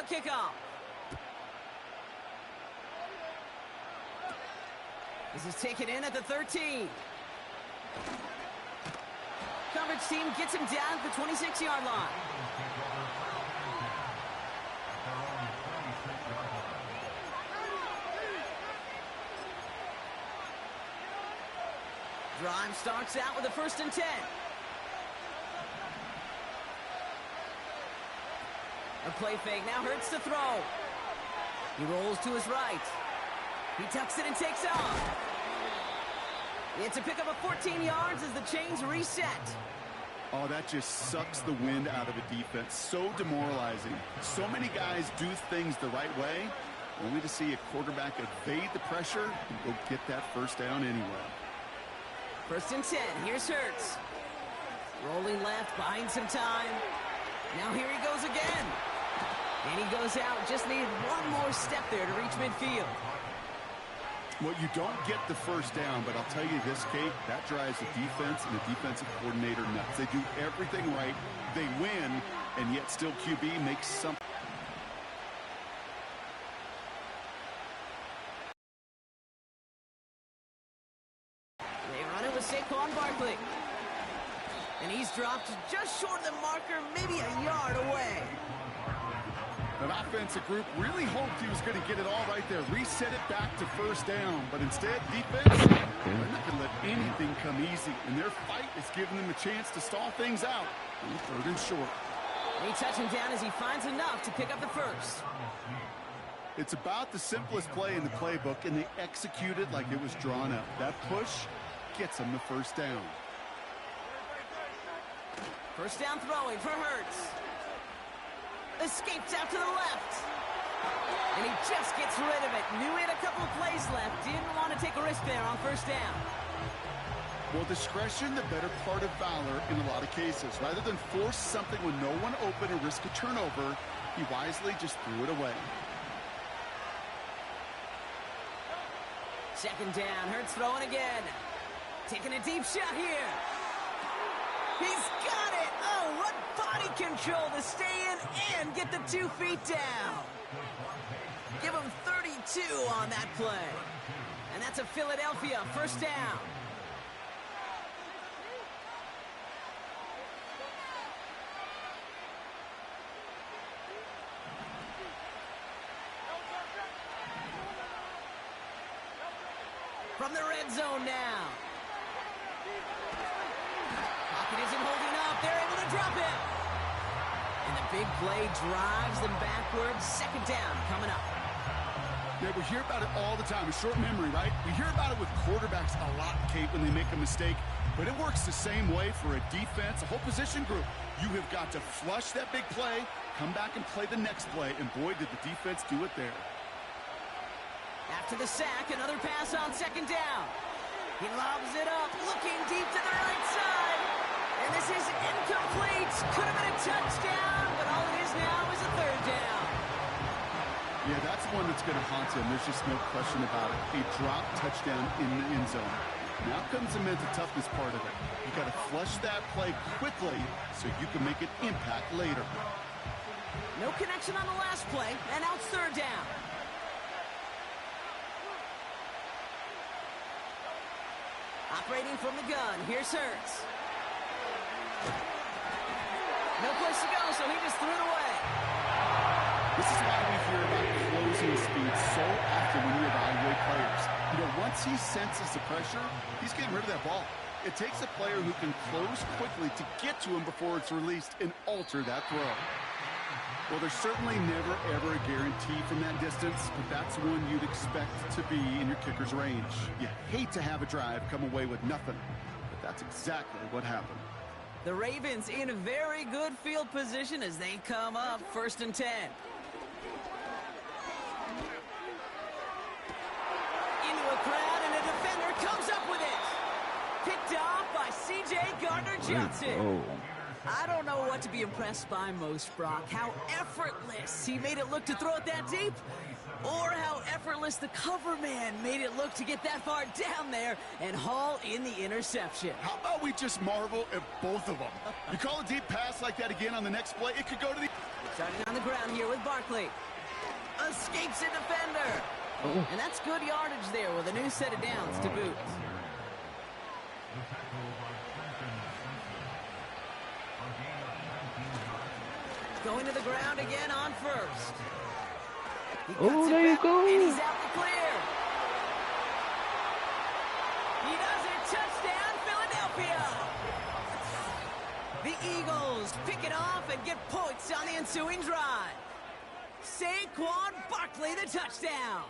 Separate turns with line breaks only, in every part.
kickoff. This is taken in at the 13. Coverage team gets him down at the 26-yard line. Drive starts out with a 1st and 10. A play fake, now Hurts to throw. He rolls to his right. He tucks it and takes off. It's a pickup of 14 yards as the chains reset.
Oh, that just sucks the wind out of a defense. So demoralizing. So many guys do things the right way, only to see a quarterback evade the pressure and go get that 1st down anyway.
1st and 10, here's Hurts. Rolling left, buying some time. Now here he goes again. And he goes out, just needed one more step there to reach midfield.
Well, you don't get the 1st down, but I'll tell you this, Kate, that drives the defense and the defensive coordinator nuts. They do everything right, they win, and yet still QB makes something.
They run it with Saquon Barkley. And he's dropped just short of the marker, maybe a yard away.
That offensive group really hoped he was going to get it all right there, reset it back to 1st down. But instead, defense, they're not going to let anything come easy. And their fight is giving them a chance to stall things out. 3rd and short.
They touch him down as he finds enough to pick up the 1st.
It's about the simplest play in the playbook, and they execute it like it was drawn up. That push gets them the 1st down.
1st down throwing for Hurts. Escapes out to the left. And he just gets rid of it. Knew he had a couple of plays left. Didn't want to take a risk there on 1st down.
Well, discretion, the better part of valor in a lot of cases. Rather than force something when no one open and risk a turnover, he wisely just threw it away.
2nd down. Hurts throwing again. Taking a deep shot here. He's got it. Oh, what body control to stay in and get the 2 feet down. Give him 32 on that play. And that's a Philadelphia 1st down. From the red zone now. Pocket isn't holding up. They're able to drop it. And the big play drives them backwards. 2nd down coming up.
Yeah, we hear about it all the time. A short memory, right? We hear about it with quarterbacks a lot, Kate, when they make a mistake. But it works the same way for a defense, a whole position group. You have got to flush that big play, come back and play the next play. And boy, did the defense do it there.
After the sack, another pass on 2nd down. He lobs it up, looking deep to the right side. And this is incomplete. Could have been a touchdown, but all it is now is a 3rd down.
Yeah, that's one that's going to haunt him. There's just no question about it. A drop touchdown in the end zone. Now comes the mental toughness part of it. You got to flush that play quickly so you can make an impact later.
No connection on the last play, and now it's 3rd down. Operating from the gun, here's Hurts. No place to go, so he just threw it away.
This is why we hear about closing speed so often when you evaluate players. You know, once he senses the pressure, he's getting rid of that ball. It takes a player who can close quickly to get to him before it's released and alter that throw. Well, there's certainly never, ever a guarantee from that distance, but that's one you'd expect to be in your kicker's range. You hate to have a drive come away with nothing, but that's exactly what happened.
The Ravens in a very good field position as they come up 1st and 10. Into a crowd, and a defender comes up with it. Picked off by C.J. Gardner-Johnson. I don't know what to be impressed by most, Brock. How effortless he made it look to throw it that deep, or how effortless the cover man made it look to get that far down there and haul in the interception.
How about we just marvel at both of them? You call a deep pass like that again on the next play, it could go to the...
Starting on the ground here with Barkley. Escapes a defender. Oh. And that's good yardage there with a new set of downs to boot. Going to the ground again on first.
Oh, there you go.
And he's out the clear. He does it. Touchdown, Philadelphia. The Eagles pick it off and get points on the ensuing drive. Saquon Barkley, the touchdown.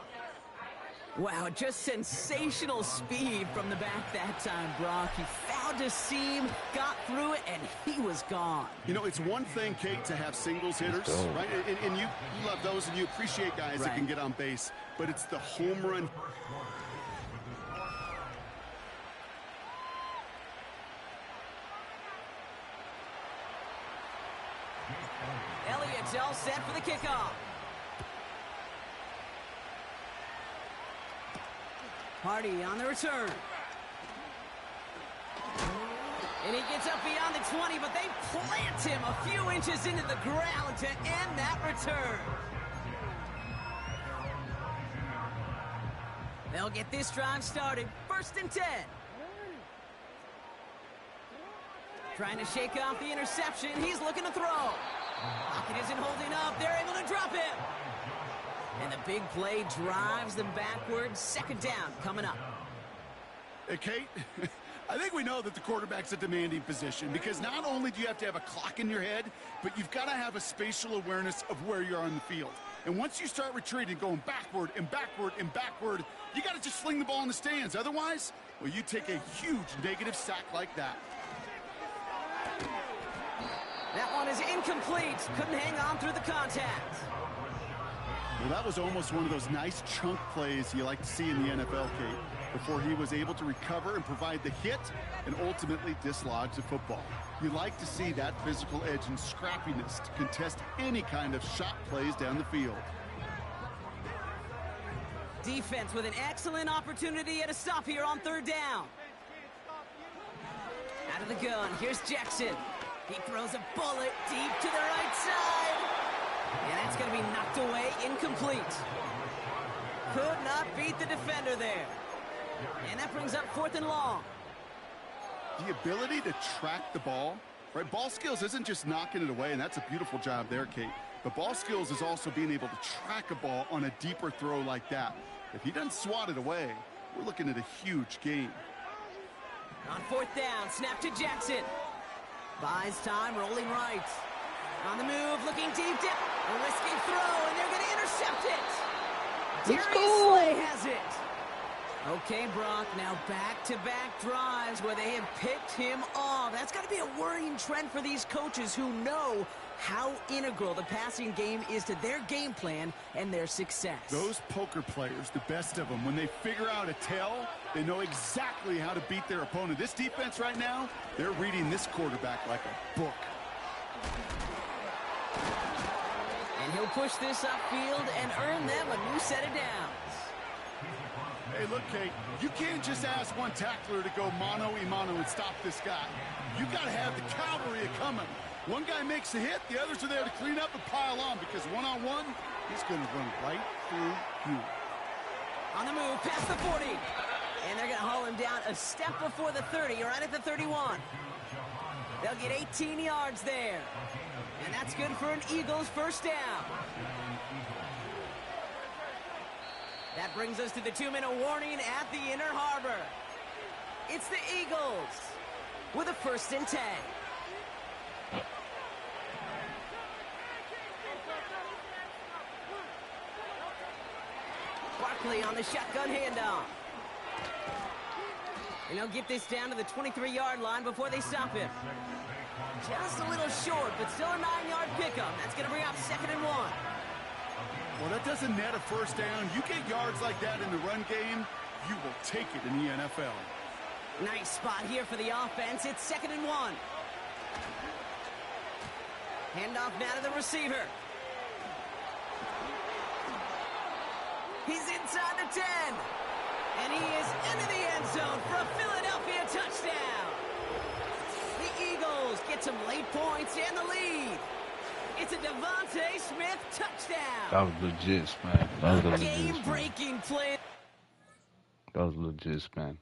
Wow, just sensational speed from the back that time, Brock. He found a seam, got through it, and he was gone.
You know, it's one thing, Kate, to have singles hitters, right? And you love those, and you appreciate guys that can get on base. But it's the home run.
Elliott's all set for the kickoff. Hardy on the return. And he gets up beyond the 20, but they plant him a few inches into the ground to end that return. They'll get this drive started. 1st and 10. Trying to shake off the interception. He's looking to throw. Pocket isn't holding up. They're able to drop him. And the big play drives them backwards. 2nd down coming up.
Hey, Kate, I think we know that the quarterback's a demanding position because not only do you have to have a clock in your head, but you've got to have a spatial awareness of where you are on the field. And once you start retreating, going backward and backward and backward, you got to just fling the ball in the stands. Otherwise, well, you take a huge negative sack like that.
That one is incomplete. Couldn't hang on through the contact.
Well, that was almost one of those nice chunk plays you like to see in the NFL, Kate, before he was able to recover and provide the hit and ultimately dislodge the football. You like to see that physical edge and scrappiness to contest any kind of shot plays down the field.
Defense with an excellent opportunity at a stop here on 3rd down. Out of the gun, here's Jackson. He throws a bullet deep to the right side. And that's going to be knocked away, incomplete. Could not beat the defender there. And that brings up 4th and long.
The ability to track the ball, right? Ball skills isn't just knocking it away, and that's a beautiful job there, Kate. But ball skills is also being able to track a ball on a deeper throw like that. If he doesn't swat it away, we're looking at a huge gain.
On 4th down, snap to Jackson. Buys time, rolling right. On the move, looking deep, dip. A risky throw, and they're going to intercept it. Darius Slay has it. Okay, Brock, now back-to-back drives where they have picked him off. That's got to be a worrying trend for these coaches who know how integral the passing game is to their game plan and their success.
Those poker players, the best of them, when they figure out a tell, they know exactly how to beat their opponent. This defense right now, they're reading this quarterback like a book.
And he'll push this upfield and earn them a new set of downs.
Hey, look, Kate, you can't just ask one tackler to go mano-a-mano and stop this guy. You got to have the cavalry coming. One guy makes a hit, the others are there to clean up and pile on because one-on-one, he's going to run right through you.
On the move, past the 40. And they're going to haul him down a step before the 30, right at the 31. They'll get 18 yards there. And that's good for an Eagles 1st down. That brings us to the 2-minute warning at the Inner Harbor. It's the Eagles with a 1st and 10. Barkley on the shotgun handoff. And they'll get this down to the 23-yard line before they stop him. Just a little short, but still a 9-yard pickup. That's going to bring up 2nd and 1.
Well, that doesn't net a 1st down. You get yards like that in the run game, you will take it in the NFL.
Nice spot here for the offense. It's 2nd and 1. Handoff now to the receiver. He's inside the 10. And he is into the end zone for a Philadelphia touchdown. The Eagles get some late points and the lead. It's a Devontae Smith touchdown.
That was legit, man. That was a legit,
Game-breaking play.
That was legit, man.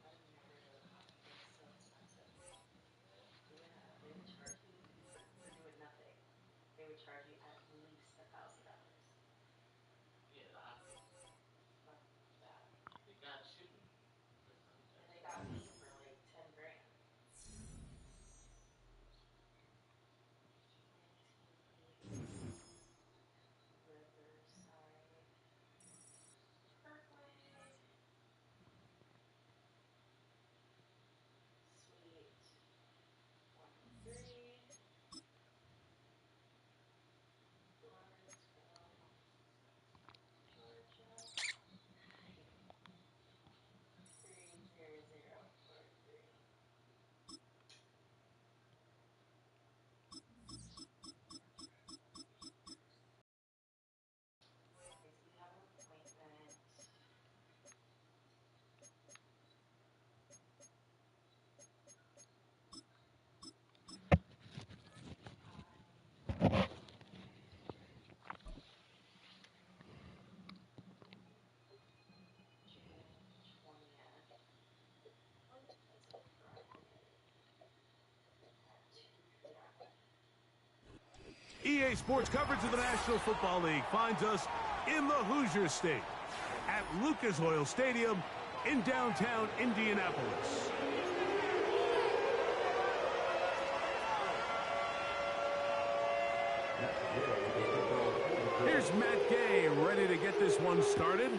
EA Sports coverage of the National Football League finds us in the Hoosier State at Lucas Oil Stadium in downtown Indianapolis. Here's Matt Gay ready to get this one started.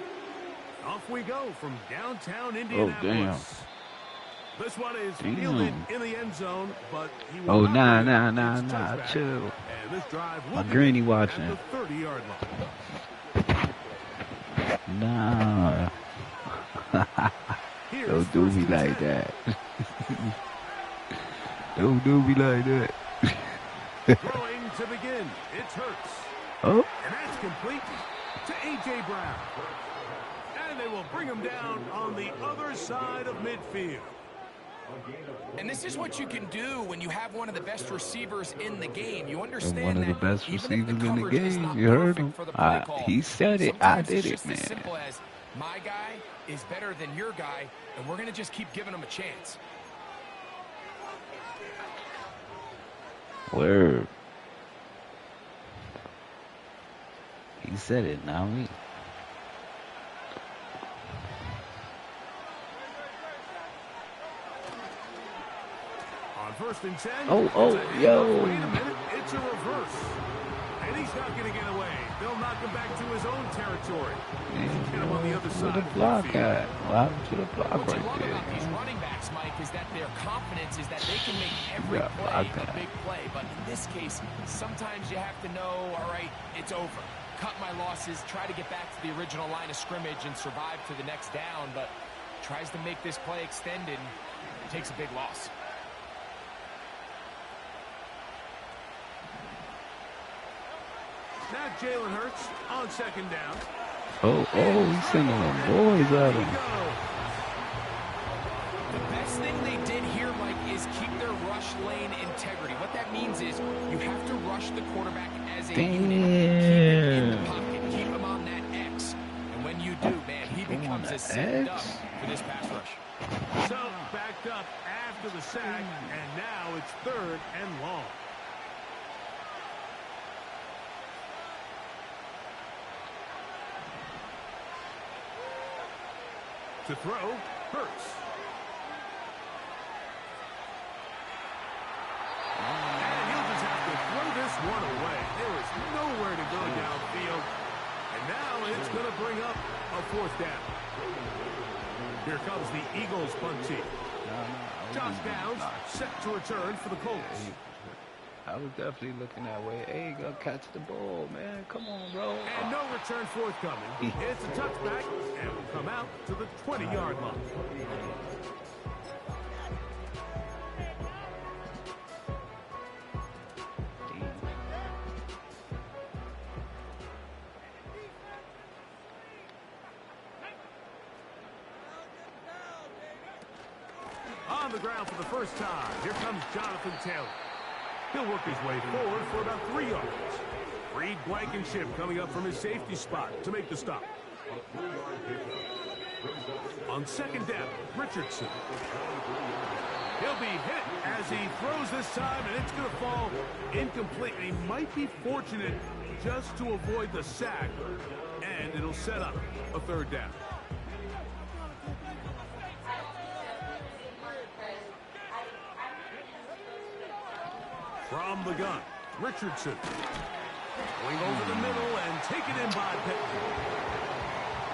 Off we go from downtown Indianapolis.
Oh,
this one is fielded in the end zone, but he will
oh, nah, chill.
And this drive will
My granny watching.
at the 30-yard line.
Nah. Don't do me like that. Don't do me like that.
Throwing to begin. It's Hurts.
Oh.
And that's complete to A.J. Brown. And they will bring him down on the other side of midfield.
And this is what you can do when you have one of the best receivers in the game. You understand
one of the
that
best
even if
receivers
the
in the
coverage is
game.
not
You heard
perfect
him.
for the play call,
He said it. I
sometimes
did
it's
it,
just
man.
as simple as my guy is better than your guy, and we're going to just keep giving him a chance.
Word. He said it, not me.
On 1st and 10.
Yo.
Wait a minute. It's a reverse. And he's not going to get away. They'll knock him back to his own territory. Get him on the other side.
Where the block at? What happened to the block
What you
right
love
there?
about these running backs, Mike, is that their confidence is that they can make every play a big play. But in this case, sometimes you have to know, all right, it's over. Cut my losses, try to get back to the original line of scrimmage and survive to the next down, but tries to make this play extended, takes a big loss.
Now Jalen Hurts on 2nd down.
He's sending them boys at him.
The best thing they did here, Mike, is keep their rush lane integrity. What that means is you have to rush the quarterback as a unit. Keep him in the pocket. Keep him on that X. And when you do, man, he becomes a set up for this pass rush.
So backed up after the sack, and now it's 3rd and long. To throw, Hurts. And he'll just have to throw this one away. There is nowhere to go downfield. And now it's going to bring up a 4th down. Here comes the Eagles punt team. Josh Downs set to return for the Colts.
I was definitely looking that way. Hey, go catch the ball, man. Come on, bro.
And no return forthcoming. It's a touchback and will come out to the 20-yard line. On the ground for the first time. Here comes Jonathan Taylor. He'll work his way forward for about 3 yards. Reed Blankenship coming up from his safety spot to make the stop. On second down, Richardson. He'll be hit as he throws this time, and it's going to fall incomplete. He might be fortunate just to avoid the sack, and it'll set up a 3rd down. From the gun, Richardson. Going over the middle and taken in by Pittman.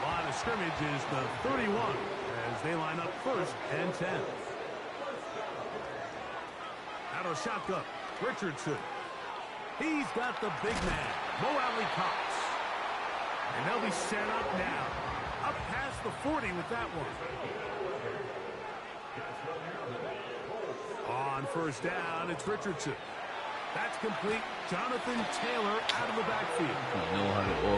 Line of scrimmage is the 31 as they line up 1st and 10. Out of shotgun, Richardson. He's got the big man, Mo Alley Cox. And they'll be set up now. Up past the 40 with that one. On 1st down, it's Richardson. That's complete. Jonathan Taylor out of the backfield.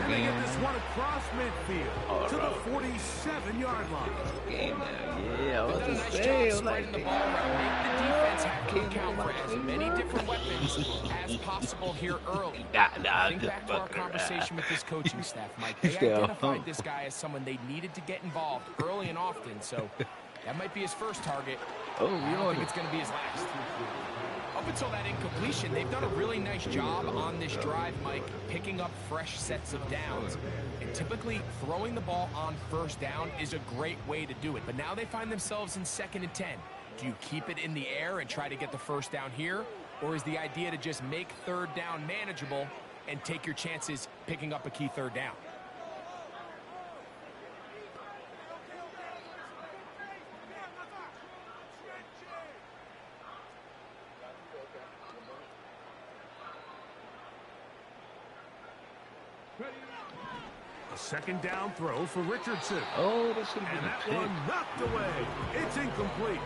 And they get this one across midfield to the 47-yard line.
Game there. Yeah, I was
They've done a nice job spreading the ball around. Make the defense have to account for as many different weapons as possible here early. Think back to our conversation with this coaching staff, Mike. They identified this guy as someone they needed to get involved early and often, so that might be his first target. I don't think it's going to be his last. Up until that incompletion, they've done a really nice job on this drive, Mike, picking up fresh sets of downs. And typically, throwing the ball on 1st down is a great way to do it. But now they find themselves in 2nd and 10. Do you keep it in the air and try to get the 1st down here? Or is the idea to just make 3rd down manageable and take your chances picking up a key 3rd down?
A 2nd down throw for Richardson.
Oh, this should be
and that one knocked away. It's incomplete.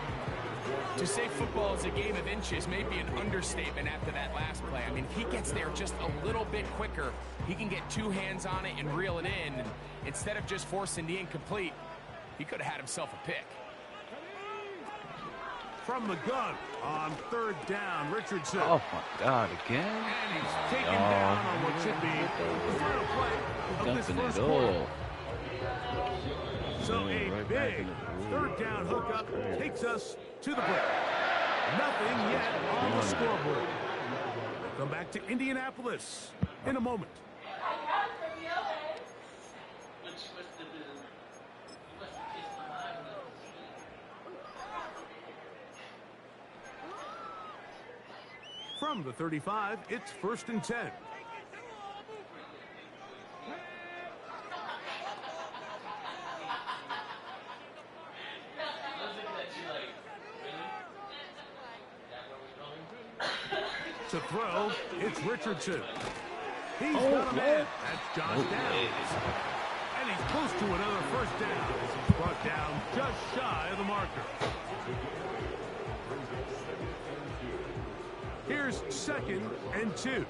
To say football is a game of inches may be an understatement after that last play. I mean, if he gets there just a little bit quicker, he can get 2 hands on it and reel it in. And instead of just forcing the incomplete, he could have had himself a pick.
From the gun on 3rd down, Richardson.
Oh, my God, again?
And he's taken down on what should be the final play of this first quarter. So a big 3rd down hookup takes us to the break. Nothing yet on the scoreboard. We'll come back to Indianapolis in a moment. From the 35, it's 1st and 10. To throw, it's Richardson. He's got a man. That's Josh Downs. And he's close to another 1st down. He's brought down just shy of the marker. Here's 2nd and 2.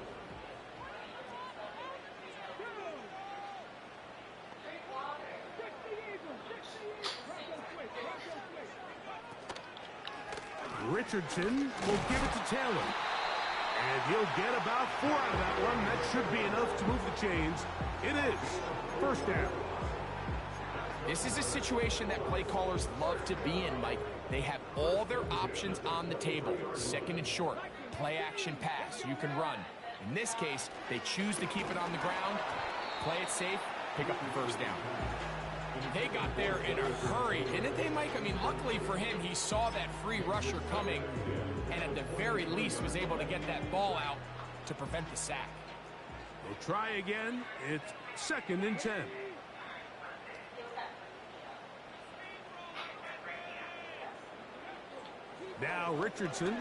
Richardson will give it to Taylor. And he'll get about 4 out of that one. That should be enough to move the chains. It is 1st down.
This is a situation that play callers love to be in, Mike. They have all their options on the table. 2nd and short. Play action pass. You can run. In this case, they choose to keep it on the ground, play it safe, pick up the 1st down. They got there in a hurry, didn't they, Mike? I mean, luckily for him, he saw that free rusher coming, and at the very least was able to get that ball out to prevent the sack.
They'll try again. It's 2nd and 10. Now Richardson.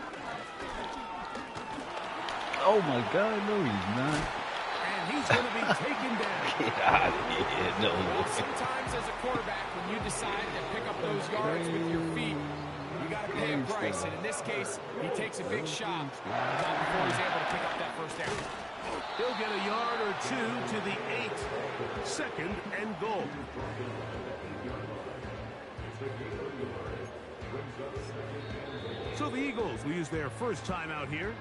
Oh, my God, no, he's not.
And he's going to be taken down.
Get out of here, no.
Sometimes as a quarterback, when you decide to pick up those yards with your feet, you got to pay a price. And in this case, he takes a big shot before he's able to pick up that 1st down.
He'll get a yard or 2 to the 8. 2nd and goal. So the Eagles will use their first timeout here.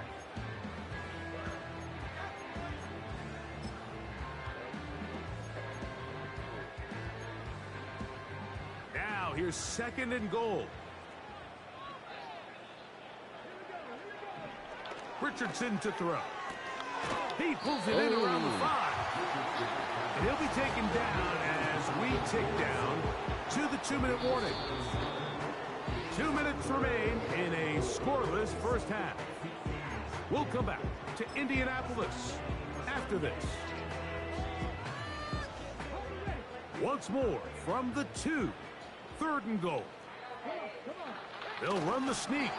here's 2nd and goal. Richardson to throw. He pulls it in around the 5. And he'll be taken down as we tick down to the 2-minute warning. 2 minutes remain in a scoreless first half. We'll come back to Indianapolis after this. Once more from the 2. 3rd and goal. They'll run the sneak.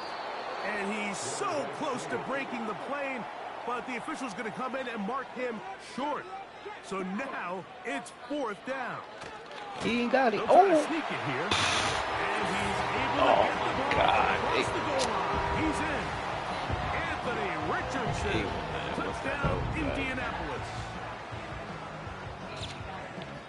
And he's so close to breaking the plane, but the official's going to come in and mark him short. So now it's 4th down.
He ain't got it.
Sneak it here. And he's able to get the ball across the goal line. He's in. Anthony Richardson. Touchdown, Indianapolis.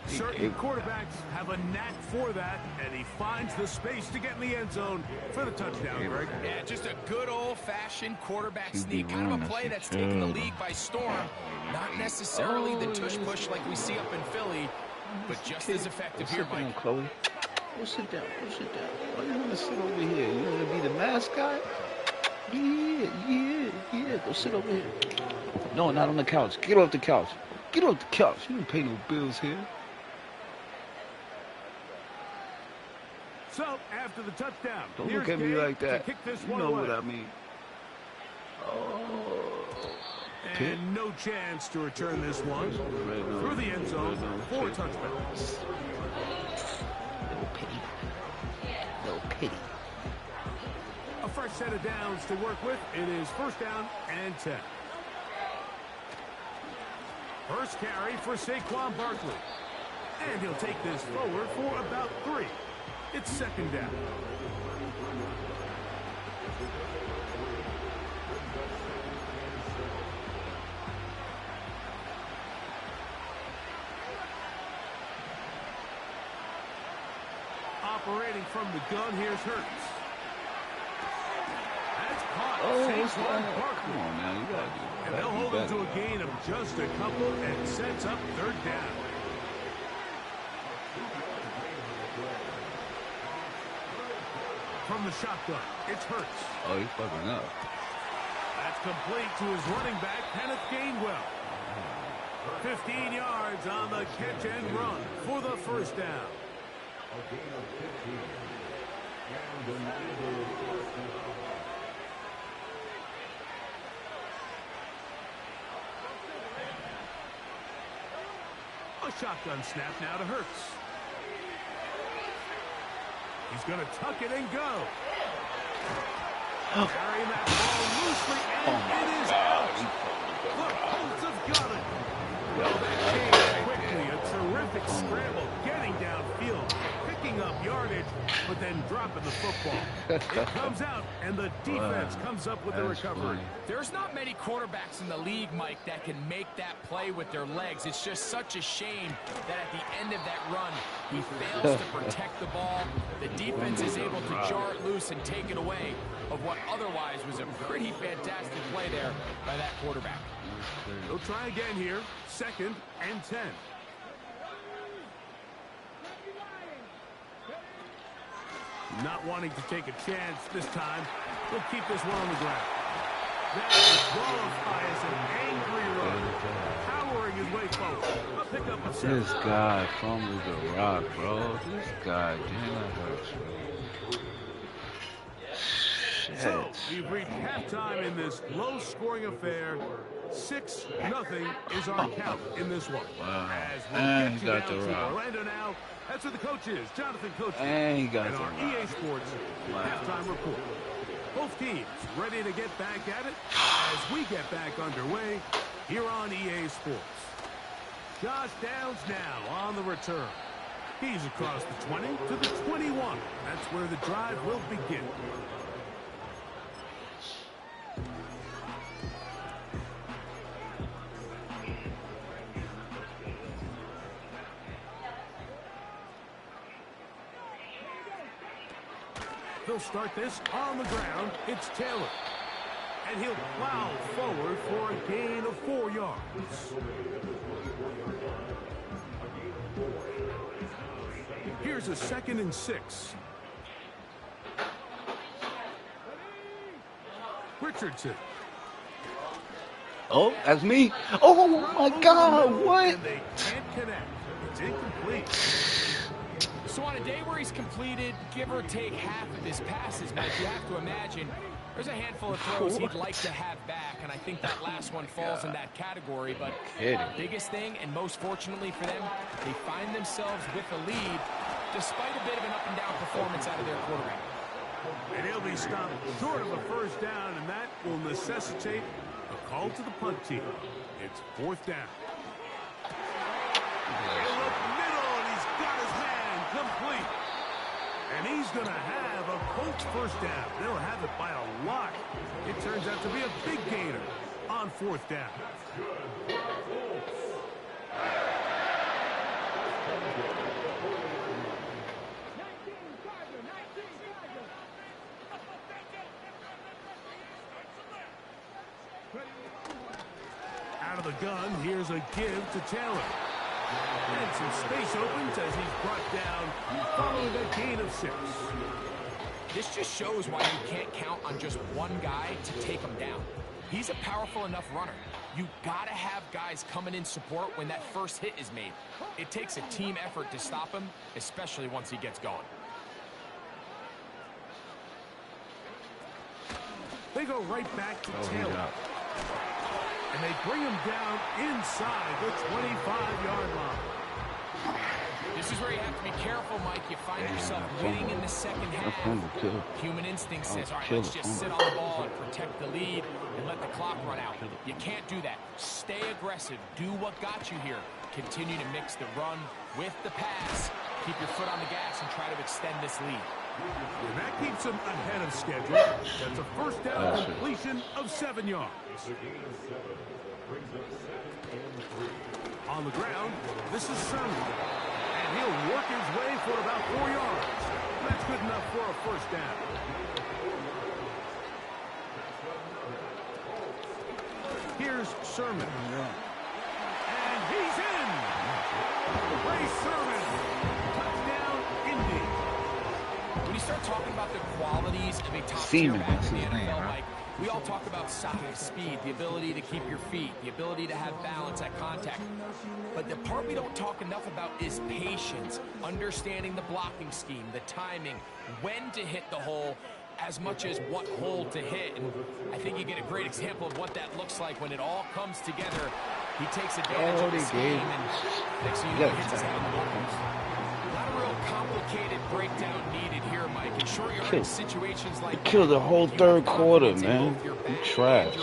Certain quarterbacks have a knack for that, and he finds the space to get in the end zone for the touchdown, Greg.
Yeah, just a good old-fashioned quarterback sneak. Kind of a play that's taken the league by storm. Not necessarily the tush-push like we see up in Philly, but just as effective here, Mike.
Chloe. Go sit down. Go sit down. Why you want to sit over here? You want to be the mascot? Yeah. Go sit over here. No, not on the couch. Get off the couch. Get off the couch. You don't pay no bills here.
So, after the touchdown,
don't look at me like that. You know what I mean.
And no chance to return this one through the end zone for a touchdown.
No pity.
A fresh set of downs to work with. It is 1st down and 10. First carry for Saquon Barkley. And he'll take this forward for about 3. It's 2nd down. Operating from the gun, here's Hurts. That's caught.
Come on, man. You gotta do that.
And they'll hold him to a gain of just a couple and sets up 3rd down. From the shotgun, it's Hurts.
Oh, he's fucking up.
That's complete to his running back, Kenneth Gainwell. 15 yards on the catch and run for the 1st down. A shotgun snap now to Hurts. He's going to tuck it and go. Carrying that ball loosely, and it is out. The Colts have got it. Well, that came quickly. A terrific scramble, getting downfield, picking up yardage, but then dropping the football. It comes out, and the defense comes up with the recovery.
Funny. There's not many quarterbacks in the league, Mike, that can make that play with their legs. It's just such a shame that at the end of that run, he fails to protect the ball. The defense is able to jar it loose and take it away of what otherwise was a pretty fantastic play there by that quarterback.
They'll try again here. 2nd and 10. Not wanting to take a chance this time. He'll keep this one on the ground. That is qualified as an angry run. Powering his way forward. A pickup of 7.
This guy fumbled the rock, bro. This guy, damn, that hurts. Shit.
So, we've reached halftime in this low-scoring affair. 6-0 is our count in this one.
Wow.
As we'll
And
get
he
you
got
down
the
to
rock.
Orlando now. That's where the coach is, Jonathan Coach.
And he got
and
the
our
rock.
EA Sports halftime report. Both teams ready to get back at it as we get back underway here on EA Sports. Josh Downs now on the return. He's across the 20 to the 21. That's where the drive will begin. They'll start this on the ground. It's Taylor. And he'll plow forward for a gain of 4 yards. Here's Here's a 2nd and 6. Richardson.
Oh, that's me. Oh, my God. What?
And they can't connect. It's incomplete.
So on a day where he's completed, give or take half of his passes, Mike, you have to imagine there's a handful of throws he'd like to have back, and I think that last one falls in that category. But the biggest thing, and most fortunately for them, they find themselves with a lead despite a bit of an up-and-down performance out of their quarterback.
And he'll be stopped short of a 1st down, and that will necessitate a call to the punt team. It's 4th down. He'll look middle, and he's got his man complete. And he's going to have a Colts 1st down. They'll have it by a lot. It turns out to be a big gainer on 4th down. Out of the gun, here's a give to Taylor. And some space opens as he's brought down following a gain of 6.
This just shows why you can't count on just one guy to take him down. He's a powerful enough runner. You gotta have guys coming in support when that first hit is made. It takes a team effort to stop him, especially once he gets going.
They go right back to Taylor. And they bring him down inside the 25-yard line.
This is where you have to be careful, Mike. You find yourself winning in the second half. Human instinct says, all right, let's just sit on the ball and protect the lead and let the clock run out. You can't do that. Stay aggressive. Do what got you here. Continue to mix the run with the pass. Keep your foot on the gas and try to extend this lead.
And that keeps him ahead of schedule. That's a 1st down completion of 7 yards. On the ground, this is Sermon. And he'll work his way for about 4 yards. That's good enough for a 1st down. Here's Sermon. And he's in. Ray Sermon. Touchdown, Indy.
When you start talking about the qualities of a top-tier back in the NFL, Mike, we all talk about size, speed, the ability to keep your feet, the ability to have balance at contact. But the part we don't talk enough about is patience, understanding the blocking scheme, the timing, when to hit the hole, as much as what hole to hit. And I think you get a great example of what that looks like when it all comes together. He takes advantage of the scheme, and next thing you know, he hits his head on the goalpost. Not a real complicated breakdown needed here, Mike. In short yardage situations like
that, killed the whole 3rd quarter, man. You trash.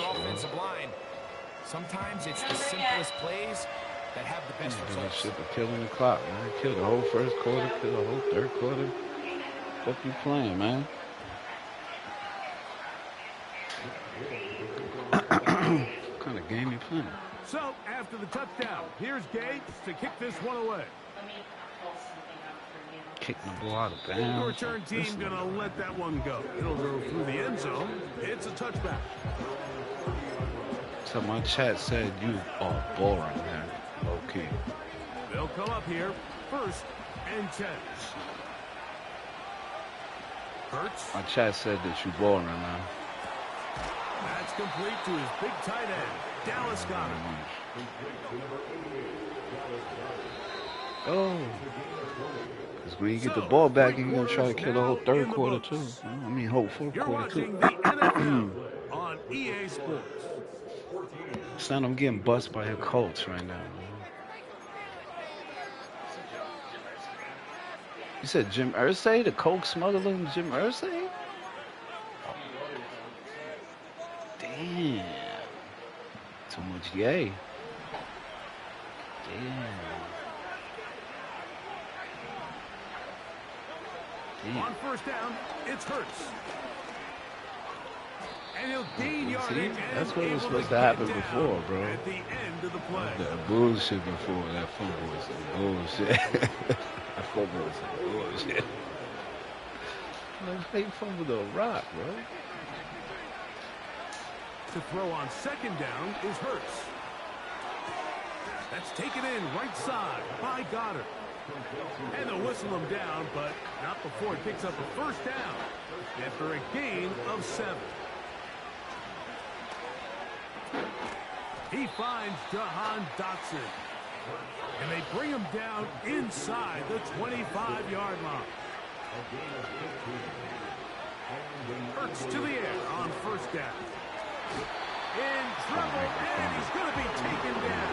Sometimes it's the simplest plays that have the best results.
Shit, killing the clock, man. Killed the whole 1st quarter, killed the whole 3rd quarter. What you playing, man? What kind of game you playing?
So, after the touchdown, here's Gates to kick this one away.
Kicking the ball out of bounds.
The return team going to let that one go. It'll go through the end zone. It's a touchback.
So my chat said you are boring, man. Okay.
They'll come up here. 1st and 10. Hurts.
My chat said that you boring, man.
That's complete to his big tight end. Dallas got him.
Oh. Because when you get the ball back, you're going to try to kill the whole 3rd quarter, too. I mean, whole 4th quarter, too.
The NFL on EA Sports.
Son, I'm getting bust by your Colts right now. You said Jim Irsay, the coke smuggling Jim Irsay? Damn. Too much yay. Damn.
On 1st down, it's Hurts. And he'll gain yardage.
That's what was supposed to happen before, bro.
At the end of the play.
That bullshit before. That fumble was some bullshit. That fumble was some bullshit. Like, they fumbled the rock, bro.
To throw on 2nd down is Hurts. That's taken in right side by Goddard. And they'll whistle him down, but not before he picks up a first down after a gain of 7. He finds Jahan Dotson. And they bring him down inside the 25-yard line. Hurts to the air on first down. In trouble, and he's going to be taken down.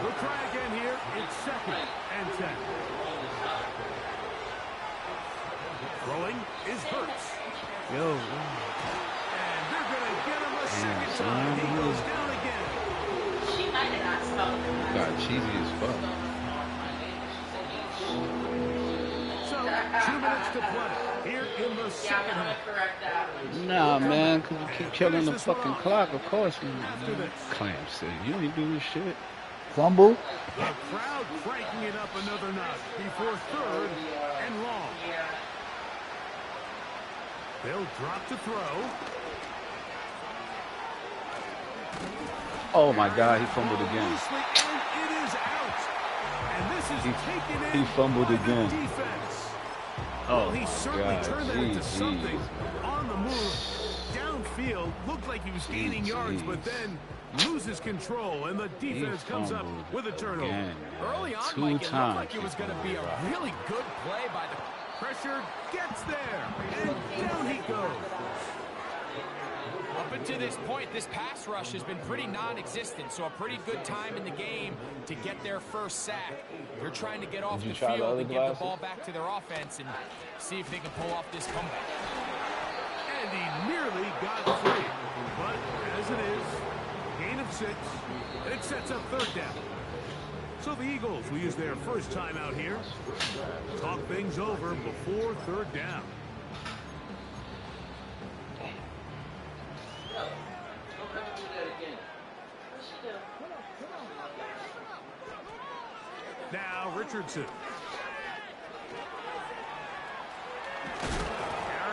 We'll try again here. It's 2nd and 10. Throwing is Hurts.
Yo.
And they're going to get him a second time. He goes down again.
She might have not spoken.
Got cheesy as fuck.
So, 2 minutes to play here in the second half.
Nah, man, because you keep killing the fucking clock, of course, man. Clam City, you ain't do this shit. Fumble.
The crowd cranking it up another notch before 3rd and long. They'll drop to throw.
Oh my God, he fumbled again.
And it is out. And this is taken in
he fumbled
by
again.
the defense.
Oh
Well, he certainly
God,
turned that into something on the move. Downfield, looked like he was gaining yards, but then loses control, and the defense comes up with a turnover.
Again.
Early on,
2
Mike, it looked
times.
like it was going to be a really good play by the...
Pressure gets there, and down he goes.
Up until this point, this pass rush has been pretty non-existent, so a pretty good time in the game to get their first sack. They're trying to get off the field and get the ball back to their offense and see if they can pull off this comeback.
And he nearly got free. But as it is, gain of 6, and it sets up 3rd down. So the Eagles will use their first time out here. Talk things over before 3rd down. Now Richardson.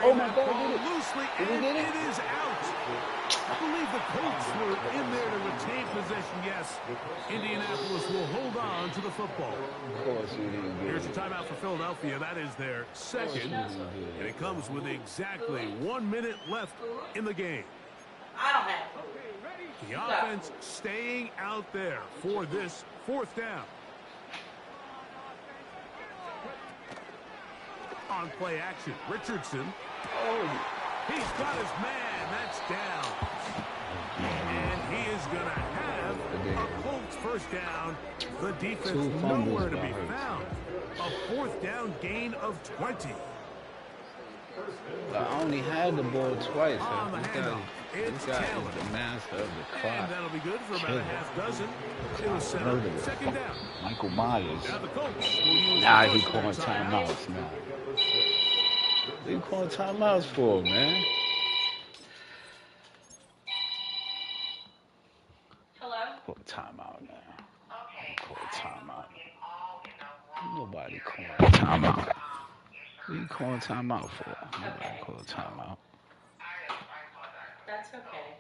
Oh my God,
Loosely, and it is out. I believe the Colts were in there to retain possession. Yes, Indianapolis will hold on to the football.
Of course he didn't get
Here's a
it.
timeout for Philadelphia. That is their 2nd, and it comes with exactly 1 minute left in the game.
I don't have
The offense staying out there for this 4th down. On play action, Richardson.
Oh.
He's got his man. That's down. And he is going to have a Colts first down. The defense nowhere to be found. A 4th down gain of 20.
I only had the ball twice.
On the handoff, it's
This guy
Taylor.
is the master of the
And
clock.
that'll be good for about a half dozen. It'll set up
Murderer.
2nd down.
Michael Myers.
Now the Colts will use
Nah,
the
he
first
calling
timeout.
timeouts now. What you calling timeouts for, man?
Hello?
Call timeout now.
Okay.
Call timeout. Nobody calling timeout. What you calling timeout for? Nobody calling timeout.
That's okay.